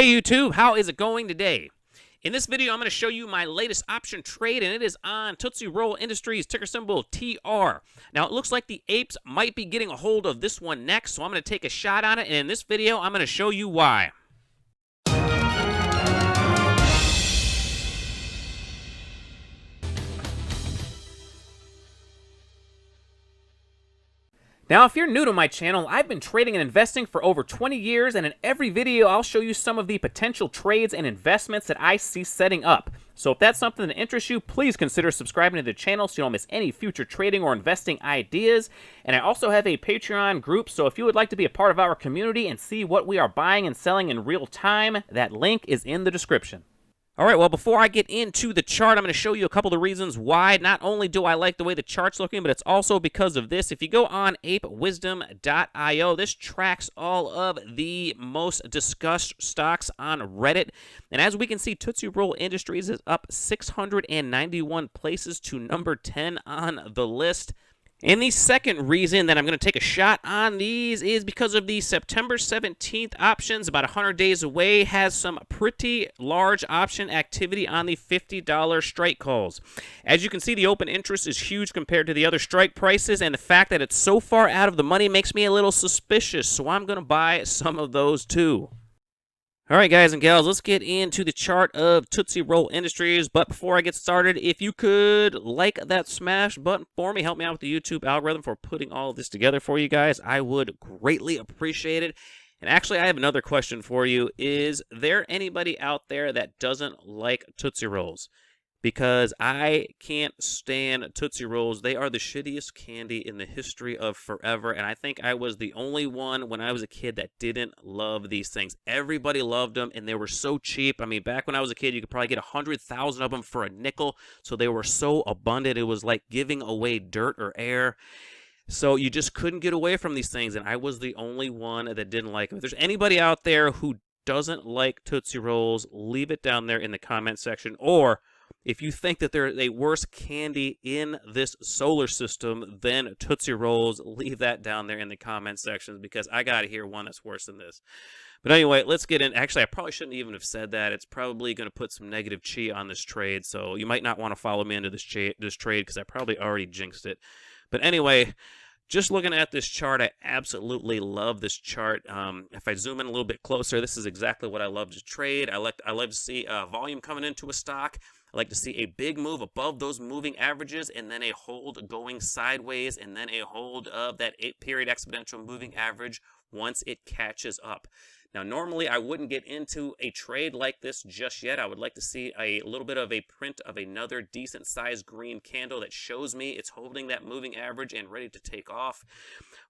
Hey YouTube, how is it going today? In this video, I'm going to show you my latest option trade, and it is on Tootsie Roll Industries, ticker symbol TR. Now, it looks like the apes might be getting a hold of this one next, so I'm going to take a shot on it, and in this video, I'm going to show you why. Now, if you're new to my channel, I've been trading and investing for over 20 years, and in every video, I'll show you some of the potential trades and investments that I see setting up. So if that's something that interests you, please consider subscribing to the channel so you don't miss any future trading or investing ideas. And I also have a Patreon group, so if you would like to be a part of our community and see what we are buying and selling in real time, that link is in the description. All right, well, before I get into the chart, I'm going to show you a couple of reasons why. Not only do I like the way the chart's looking, but it's also because of this. If you go on apewisdom.io, this tracks all of the most discussed stocks on Reddit. And as we can see, Tootsie Roll Industries is up 691 places to number 10 on the list. And the second reason that I'm going to take a shot on these is because of the September 17th options, about 100 days away, has some pretty large option activity on the $50 strike calls. As you can see, the open interest is huge compared to the other strike prices, and the fact that it's so far out of the money makes me a little suspicious, so I'm going to buy some of those too. All right, guys and gals, let's get into the chart of Tootsie Roll Industries. But before I get started, if you could like that smash button for me, help me out with the YouTube algorithm for putting all of this together for you guys, I would greatly appreciate it. And actually, I have another question for you. Is there anybody out there that doesn't like Tootsie Rolls? Because I can't stand Tootsie Rolls. They are the shittiest candy in the history of forever, and I think I was the only one when I was a kid that didn't love these things. Everybody loved them, and they were so cheap. I mean, back when I was a kid, you could probably get 100,000 of them for a nickel, so they were so abundant. It was like giving away dirt or air. So you just couldn't get away from these things, and I was the only one that didn't like them. If there's anybody out there who doesn't like Tootsie Rolls, leave it down there in the comment section, or if you think that there's a worse candy in this solar system than Tootsie Rolls, leave that down there in the comment sections, because I got to hear one that's worse than this. But anyway, let's get in. Actually, I probably shouldn't even have said that. It's probably going to put some negative chi on this trade, so you might not want to follow me into this trade because I probably already jinxed it. But anyway, just looking at this chart, I absolutely love this chart. If I zoom in a little bit closer, this is exactly what I love to trade. I love to see volume coming into a stock. I like to see a big move above those moving averages, and then a hold going sideways, and then a hold of that 8-period exponential moving average once it catches up. Now, normally I wouldn't get into a trade like this just yet. I would like to see a little bit of a print of another decent sized green candle that shows me it's holding that moving average and ready to take off.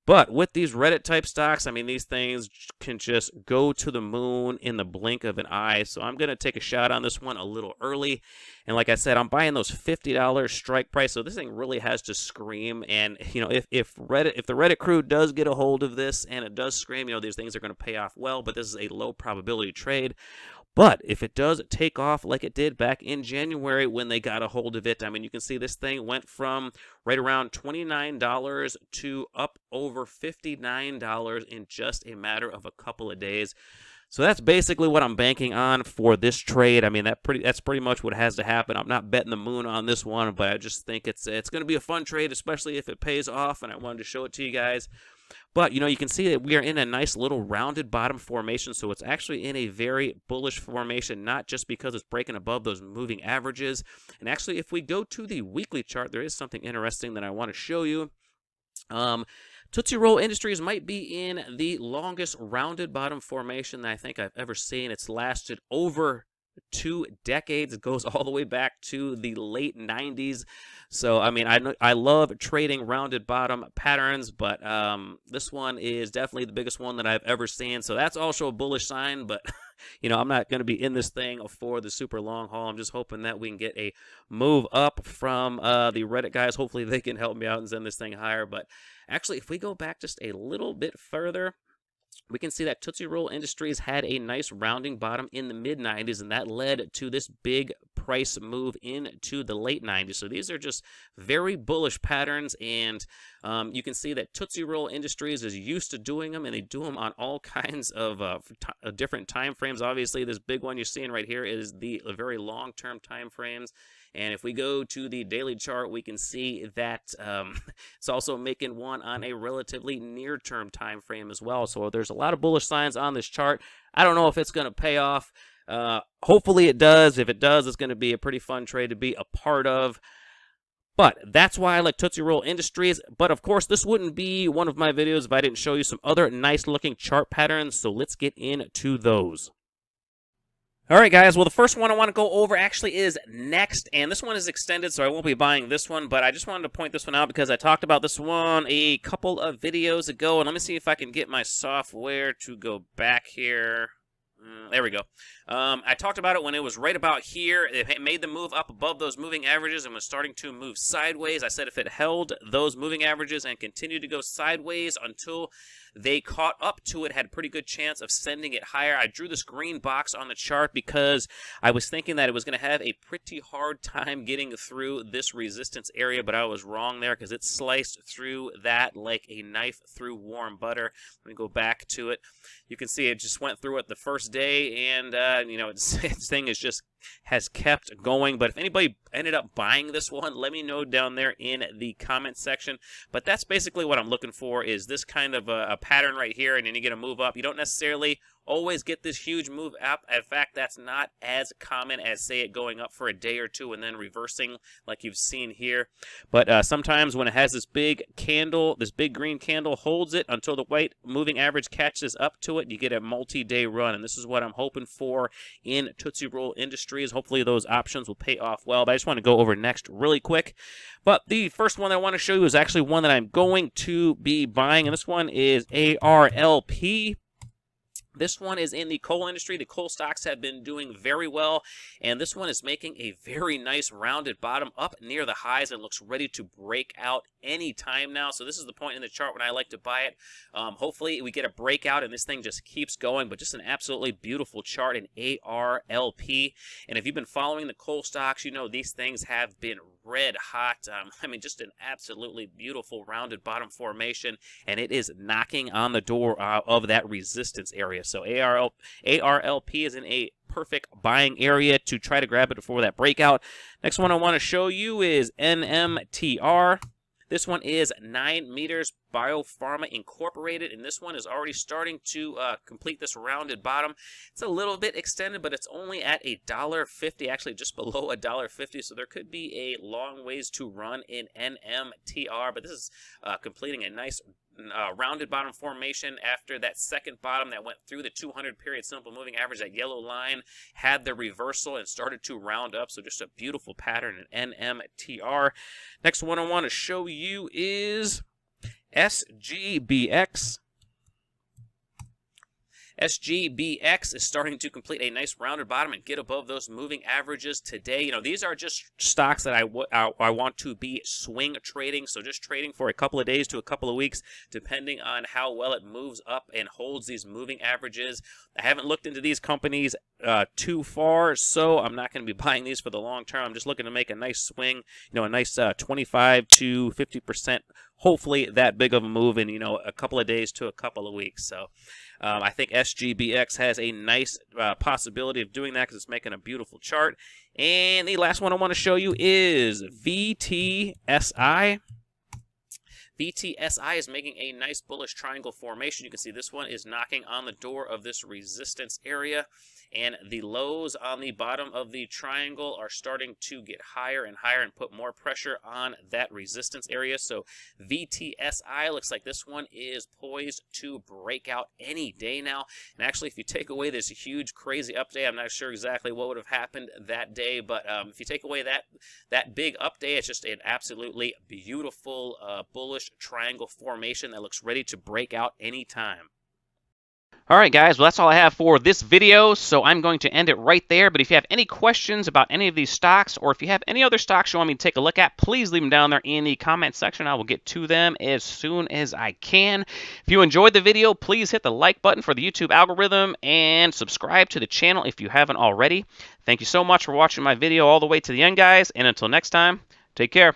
But with these Reddit type stocks, I mean, these things can just go to the moon in the blink of an eye. So I'm going to take a shot on this one a little early. And like I said, I'm buying those $50 strike price. So this thing really has to scream. And, you know, if the Reddit crew does get a hold of this and it does scream, you know, these things are going to pay off well. But this is a low probability trade. But if it does take off like it did back in January when they got a hold of it, I mean, you can see this thing went from right around $29 to up over $59 in just a matter of a couple of days. So that's basically what I'm banking on for this trade. I mean, that's pretty much what has to happen. I'm not betting the moon on this one, but I just think it's going to be a fun trade, especially if it pays off, and I wanted to show it to you guys. But, you know, you can see that we are in a nice little rounded bottom formation, so it's actually in a very bullish formation, not just because it's breaking above those moving averages. And actually, if we go to the weekly chart, there is something interesting that I want to show you. Tootsie Roll Industries might be in the longest rounded bottom formation that I think I've ever seen. It's lasted over 2 decades. It goes all the way back to the late 90s. So, I mean, I love trading rounded bottom patterns, but this one is definitely the biggest one that I've ever seen. So that's also a bullish sign, but, you know, I'm not going to be in this thing for the super long haul. I'm just hoping that we can get a move up from the Reddit guys. Hopefully they can help me out and send this thing higher. But actually, if we go back just a little bit further, we can see that Tootsie Roll Industries had a nice rounding bottom in the mid-90s, and that led to this big price move into the late 90s. So these are just very bullish patterns, and you can see that Tootsie Roll Industries is used to doing them, and they do them on all kinds of different time frames. Obviously, this big one you're seeing right here is the very long-term time frames. And if we go to the daily chart, we can see that it's also making one on a relatively near-term time frame as well. So there's a lot of bullish signs on this chart. I don't know if it's going to pay off. Hopefully it does. If it does, it's going to be a pretty fun trade to be a part of. But that's why I like Tootsie Roll Industries. But of course, this wouldn't be one of my videos if I didn't show you some other nice-looking chart patterns. So let's get into those. All right, guys, well, the first one I want to go over actually is next, and this one is extended, so I won't be buying this one, but I just wanted to point this one out because I talked about this one a couple of videos ago, and let me see if I can get my software to go back here. There we go. I talked about it when it was right about here. It made the move up above those moving averages and was starting to move sideways. I said if it held those moving averages and continued to go sideways until they caught up to it, had a pretty good chance of sending it higher. I drew this green box on the chart because I was thinking that it was going to have a pretty hard time getting through this resistance area, but I was wrong there because it sliced through that like a knife through warm butter. Let me go back to it. You can see it just went through it the first day, and you know, this thing is just has kept going. But if anybody ended up buying this one, let me know down there in the comment section. But that's basically what I'm looking for, is this kind of a pattern right here, and then you get a move up. You don't necessarily always get this huge move up. In fact, that's not as common as, say, it going up for a day or two and then reversing like you've seen here. But sometimes when it has this big candle, this big green candle holds it until the white moving average catches up to it, you get a multi-day run. And this is what I'm hoping for in Tootsie Roll Industries. Hopefully those options will pay off well. But I just want to go over next really quick. But the first one that I want to show you is actually one that I'm going to be buying, and this one is ARLP. This one is in the coal industry. The coal stocks have been doing very well, and this one is making a very nice rounded bottom up near the highs and looks ready to break out any time now. So this is the point in the chart when I like to buy it. Hopefully we get a breakout and this thing just keeps going, but just an absolutely beautiful chart in ARLP. And if you've been following the coal stocks, you know these things have been red hot. I mean, just an absolutely beautiful rounded bottom formation, and it is knocking on the door of that resistance area. So ARLP is in a perfect buying area to try to grab it before that breakout. Next one I want to show you is NMTR. This one is 9 Meters Biopharma Incorporated, and this one is already starting to complete this rounded bottom. It's a little bit extended, but it's only at $1.50, actually just below $1.50, so there could be a long ways to run in NMTR, but this is completing a nice rounded bottom formation after that second bottom that went through the 200 period simple moving average. That yellow line had the reversal and started to round up, so just a beautiful pattern in NMTR. Next one I want to show you is SGBX. SGBX is starting to complete a nice rounded bottom and get above those moving averages today. You know, these are just stocks that I want to be swing trading, so just trading for a couple of days to a couple of weeks, depending on how well it moves up and holds these moving averages. I haven't looked into these companies too far, so I'm not going to be buying these for the long term. I'm just looking to make a nice swing, you know, a nice 25 to 50%, hopefully that big of a move in, you know, a couple of days to a couple of weeks. So I think SGBX has a nice possibility of doing that because it's making a beautiful chart. And the last one I want to show you is VTSI. VTSI is making a nice bullish triangle formation. You can see this one is knocking on the door of this resistance area, and the lows on the bottom of the triangle are starting to get higher and higher and put more pressure on that resistance area. So VTSI looks like this one is poised to break out any day now. And actually, if you take away this huge crazy up day, I'm not sure exactly what would have happened that day, but if you take away that big up day, it's just an absolutely beautiful bullish triangle formation that looks ready to break out anytime. All right, guys, well, that's all I have for this video, so I'm going to end it right there. But if you have any questions about any of these stocks, or if you have any other stocks you want me to take a look at, please leave them down there in the comment section. I will get to them as soon as I can. If you enjoyed the video, please hit the like button for the YouTube algorithm and subscribe to the channel if you haven't already. Thank you so much for watching my video all the way to the end, guys, and until next time, take care.